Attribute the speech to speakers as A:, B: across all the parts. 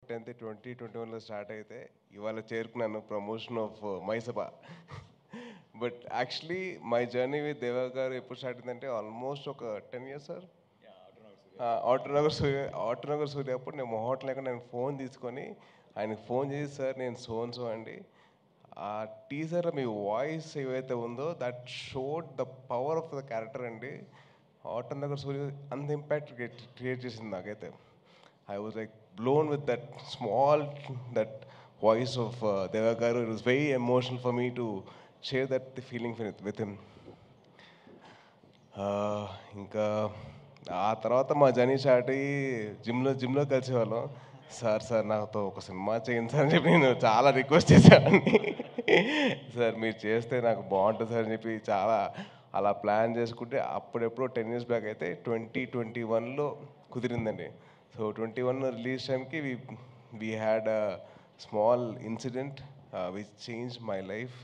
A: 10th 2021లో start అయితే ఇవాళ చేరుకున్నాను promotion of Mayasabha. But actually my journey with Deva garu ఎప్పుడు స్టార్ట్ అయిందంటే ఆల్మోస్ట్ ఒక 10 years సార్. ఆటోనగర్ సూర్య అప్పుడు నేను మొహోట్ లేక నేను ఫోన్ తీసుకొని ఆయనకు ఫోన్ చేసి సార్ నేను సో అండి, ఆ టీజర్ మీ వాయిస్ ఏవైతే ఉందో that showed the power of the character అండి. ఆటోనగర్ సూర్య అంత ఇంపాక్ట్ క్రియేట్ చేసింది నాకైతే. I was like blown with that small, that voice of Deva Garu. It was very emotional for me to share that the feeling with him. ఇంకా ఆ తర్వాత మా journey start అయ్యి జిమ్లో కలిసేవాళ్ళం. సార్ నాతో ఒక సినిమా చేయండి సార్ అని చెప్పి నేను చాలా రిక్వెస్ట్ చేసేవాడిని. సార్ మీరు చేస్తే నాకు బాగుంటుంది సార్ అని చెప్పి చాలా అలా ప్లాన్ చేసుకుంటే అప్పుడెప్పుడో 10 years బ్యాక్ అయితే 2021లో కుదిరిందండి. సో 21 రిలీజ్ టైంకి we had a small incident which change my life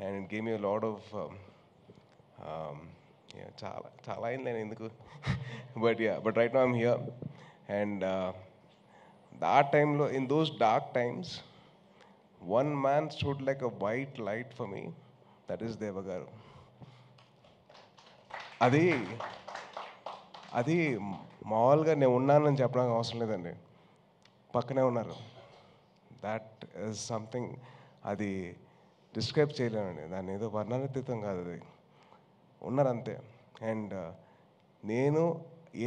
A: and it gave me a lot of చాలా చాలా అయింది నేను ఎందుకు but right now I'm here. And ఆ టైంలో in those dark times one man stood like a white light for me, that is దేవ గారు. అది మామూలుగా నేను ఉన్నానని చెప్పడానికి అవసరం లేదండి, పక్కనే ఉన్నారు. దాట్ ఈజ్ సంథింగ్, అది డిస్క్రైబ్ చేయలేనండి, దాన్ని ఏదో వర్ణనాతీతం కాదు, అది ఉన్నారంతే. అండ్ నేను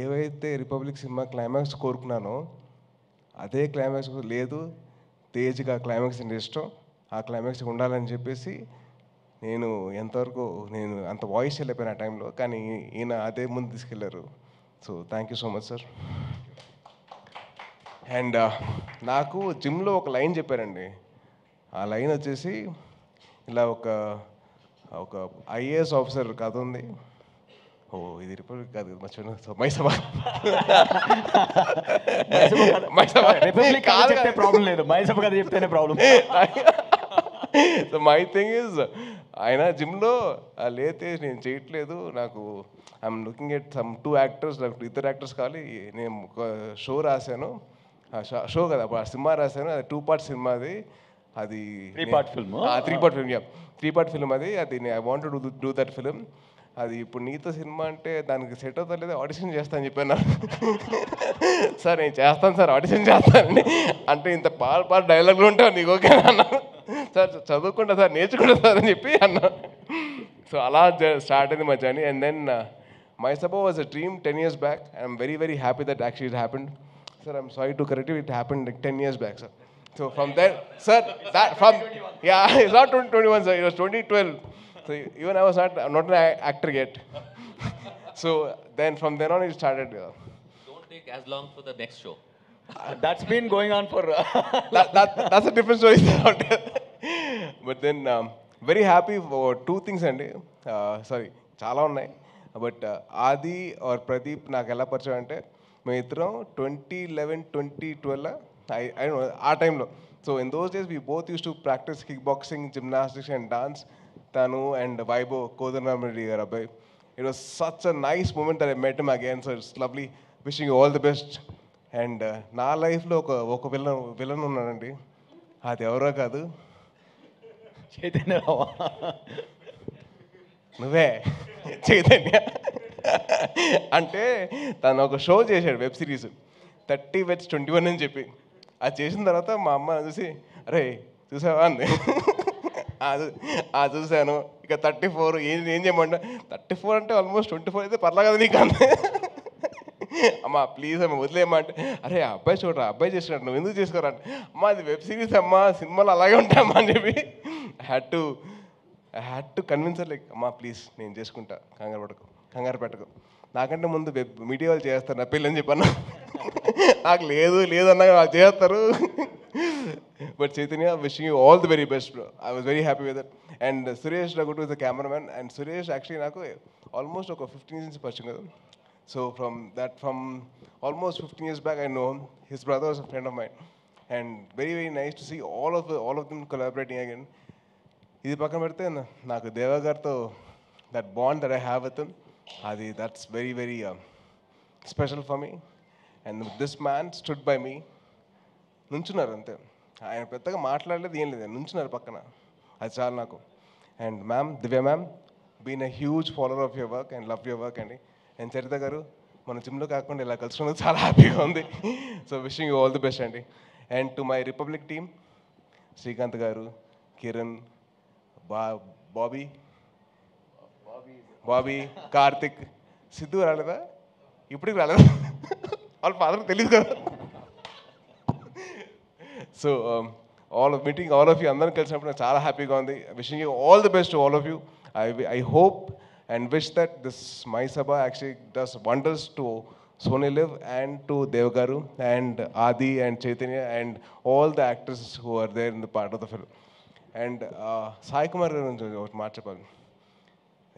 A: ఏవైతే రిపబ్లిక్ సినిమా క్లైమాక్స్ కోరుకున్నానో అదే క్లైమాక్స్ లేదు, తేజ్గా క్లైమాక్స్ అంటే ఇష్టం, ఆ క్లైమాక్స్ ఉండాలని చెప్పేసి నేను ఎంతవరకు నేను అంత వాయిస్ వెళ్ళిపోయాను ఆ టైంలో, కానీ ఈయన అదే ముందు తీసుకెళ్ళారు. So thank you so much sir. And నాకు జిమ్లో ఒక లైన్ చెప్పారండి. ఆ లైన్ వచ్చేసి ఇలా ఒక ఐఏఎస్ ఆఫీసర్ కథ ఉంది. ఓ ఇది రిపబ్లిక్ కాదు మర్చిపోయినా, సో మైసభ
B: రిపబ్లిక్ చెప్తే ప్రాబ్లం లేదు, మైసభ కథ చెప్తేనే problem.
A: So my thing is ఆయన జిమ్లో లేతే నేను చేయట్లేదు, నాకు I'm looking at some 2 actors, నాకు 2 యాక్టర్స్ కావాలి. నేను ఒక షో రాశాను, షో కదా ఆ సినిమా రాశాను, అది 2-part సినిమా, అది
B: 3-part film.
A: 3-part film, 3-part film అది I want to do that film. అది ఇప్పుడు నీతో సినిమా అంటే దానికి సెట్ అవుతా లేదా, ఆడిషన్ చేస్తాను చెప్పాను. సార్ నేను చేస్తాను సార్, ఆడిషన్ చేస్తానండి అంటే ఇంత పాట డైలాగులు ఉంటావు నీకు ఓకే అన్నా. సార్ చదువుకుంటా సార్, నేర్చుకుంటా సార్ అని చెప్పి అన్నా. సో అలా స్టార్ట్ అయింది మా journey. And then Mayasabha was a dream 10 years back. I'm very very happy that actually it happened. Sir, I'm sorry to correct you, it happened like 10 years back, sir. So from there, sir, it's not 2021, sir, it was 2012. So even I was not an actor yet. So then from then on it started.
C: Don't take as long for the next show.
B: That's been going on for
A: that's a different story. But then very happy for 2 things అండి. Sorry చాలా ఉన్నాయి. But ఆది are Pradeep నాకు ఎలా పరిచయం అంటే, మేము ఇద్దరం 2011-2012 ఐ నో ఆ టైంలో. So in those days we both used to practise kick boxing, gymnastics and dance. తను అండ్ వైభవ్ కోదండరామిరెడ్డి గారు అబ్బాయి. It was such a nice moment that I met him again. So it's lovely, wishing you all the best. And నా లైఫ్లో ఒక villain ఉన్నాడండి, అది ఎవరో కాదు,
B: చైతన్య.
A: నువ్వే చైతన్య. అంటే తను ఒక షో చేశాడు, వెబ్ సిరీస్ 30 Weds 21 అని చెప్పి. అది చేసిన తర్వాత మా అమ్మ చూసి అరే చూసావా అంది. చూశాను. ఇక 34 ఏం చేయమంట, 34 అంటే ఆల్మోస్ట్ 24 అయితే పర్లా కదా నీకు అంది. అమ్మ ప్లీజ్ అమ్మ వదిలేయమంటే, అరే అబ్బాయి చూడరా అబ్బాయి చేసినట్టు నువ్వు ఎందుకు చేసుకోరా అంటే, అమ్మ అది వెబ్ సిరీస్ అమ్మా, సినిమాలు అలాగే ఉంటాయమ్మా అని చెప్పి I had to convince like అమ్మా ప్లీజ్ నేను చేసుకుంటా, కంగారు పెట్టకు, నాకంటే ముందు మీడియా వాళ్ళు చేస్తారు నా పెళ్ళి అని చెప్పాను. నాకు లేదు అన్నా వాళ్ళు చేస్తారు. But Chaitanya, wishing you all the very best bro. I was very happy with that. And Suresh Ragutu is the cameraman. And Suresh actually నాకు ఆల్మోస్ట్ ఒక 15 years నుంచి పరిచయం కదా. So from almost 15 years back I know him. His brother was a friend of mine. And very very nice to see all of them collaborating again. ఇది పక్కన పెడితే నాకు దేవా గారితో that bond that I have with him, అది that's very very special for me. And this man stood by me నుంచున్నారు అంతే. ఆయన పెద్దగా మాట్లాడలేదు, ఏం లేదు, నుంచున్నారు పక్కన. అది చాలు నాకు. And ma'am, Divya ma'am, been a huge follower of your work and love your work అండి. అండ్ చరిత గారు, మన జిమ్లో కాకుండా ఇలా కలుసుకున్నది చాలా హ్యాపీగా ఉంది. So wishing you all the best అండి. And to my Republic team, Srikanth garu, Kiran, Bobby, Karthik, Siddhu రాలేదా? ఇప్పటికి రాలేదా? వాళ్ళ ఫాదర్ తెలియదు కదా. So meeting all of you, అందరం కలిసినప్పుడు నాకు చాలా హ్యాపీగా ఉంది. Wishing you all the best to all of you. I hope and wish that this Mayasabha actually does wonders to Sony Live and to Dev Garu and Adi and Chaitanya and all the actors who are there in the part of the film. And Sai Kumar garu ఒకటి మాట చెప్పాలి.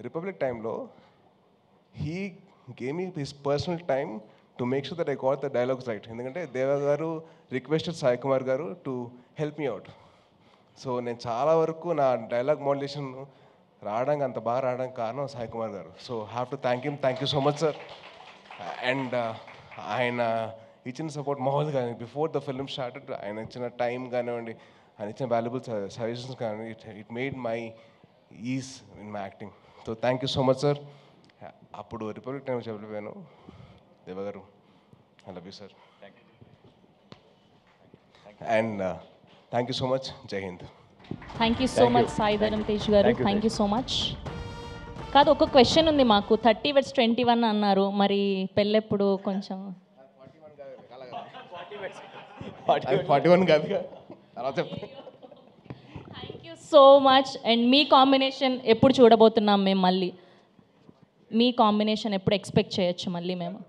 A: Republic టైంలో he gave me his personal time to make sure that I got the dialogues right. ఎందుకంటే దేవ గారు requested Sai Kumar గారు to help me out. So నేను చాలా వరకు నా డైలాగ్ మోడ్యులేషన్ రావడానికి, అంత బాగా రావడానికి కారణం సాయి కుమార్ గారు. So have to thank you so much sir. And ఆయన ఇచ్చిన సపోర్ట్ మామూలుగా బిఫోర్ ద ఫిల్మ్ స్టార్టెడ్ ఆయన ఇచ్చిన టైం కానివ్వండి, ఆయన ఇచ్చిన వాల్యుబుల్ సజెషన్స్ కానీ, it made my is in my acting. So thank you so much sir. అప్పుడు రిపబ్లిక్ టైం చెప్పలేను. దేవగారు, I love you sir. And thank you so much. Jai Hind.
D: Thank you so much Sai Dharam Tej garu. Thank you so much. కాదు, ఒక question ఉంది మాకు. 30/21 అన్నారు, మరి పెళ్ళెప్పుడు? కొంచెం
A: 41 కాదు అలా చెప్తాను.
D: Thank you so much. And me combination ఎప్పుడు చూడబోతున్నాం మేము? మళ్ళీ మీ కాంబినేషన్ ఎప్పుడు ఎక్స్పెక్ట్ చేయొచ్చు మళ్ళీ మేము?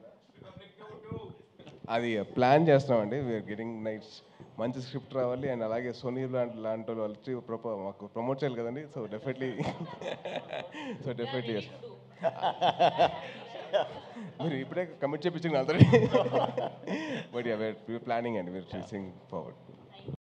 A: అది ప్లాన్ చేస్తున్నామండి. వీఆర్ గెటింగ్ నైట్స్, మంచి స్క్రిప్ట్ రావాలి. అండ్ అలాగే సోనీ లాంటి వాళ్ళు వచ్చి మాకు ప్రమోట్ చేయాలి కదండి. సో డెఫినెట్లీ మీరు ఇప్పుడే కమిట్ చేయించింది already. But we are planning and we are facing forward.